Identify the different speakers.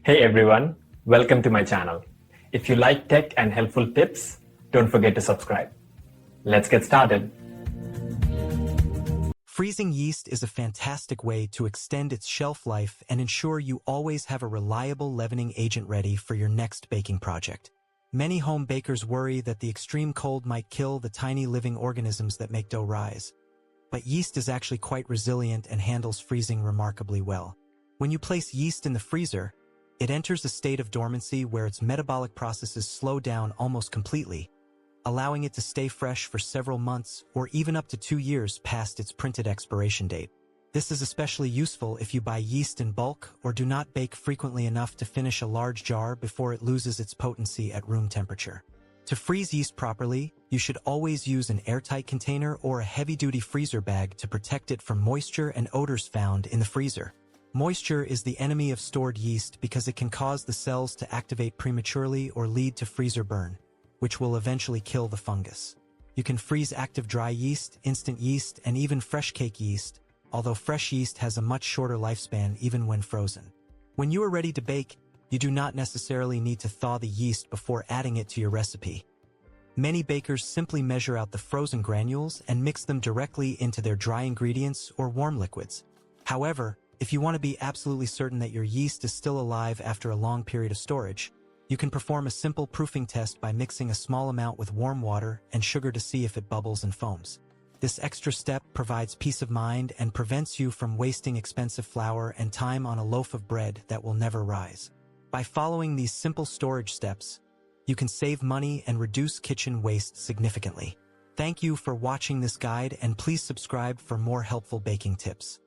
Speaker 1: Hey everyone, welcome to my channel. If you like tech and helpful tips, don't forget to subscribe. Let's get started.
Speaker 2: Freezing yeast is a fantastic way to extend its shelf life and ensure you always have a reliable leavening agent ready for your next baking project. Many home bakers worry that the extreme cold might kill the tiny living organisms that make dough rise. But yeast is actually quite resilient and handles freezing remarkably well. When you place yeast in the freezer, it enters a state of dormancy where its metabolic processes slow down almost completely, allowing it to stay fresh for several months or even up to 2 years past its printed expiration date. This is especially useful if you buy yeast in bulk or do not bake frequently enough to finish a large jar before it loses its potency at room temperature. To freeze yeast properly, you should always use an airtight container or a heavy-duty freezer bag to protect it from moisture and odors found in the freezer. Moisture is the enemy of stored yeast because it can cause the cells to activate prematurely or lead to freezer burn, which will eventually kill the fungus. You can freeze active dry yeast, instant yeast, and even fresh cake yeast, although fresh yeast has a much shorter lifespan even when frozen. When you are ready to bake, you do not necessarily need to thaw the yeast before adding it to your recipe. Many bakers simply measure out the frozen granules and mix them directly into their dry ingredients or warm liquids. However, if you want to be absolutely certain that your yeast is still alive after a long period of storage, you can perform a simple proofing test by mixing a small amount with warm water and sugar to see if it bubbles and foams. This extra step provides peace of mind and prevents you from wasting expensive flour and time on a loaf of bread that will never rise. By following these simple storage steps, you can save money and reduce kitchen waste significantly. Thank you for watching this guide, and please subscribe for more helpful baking tips.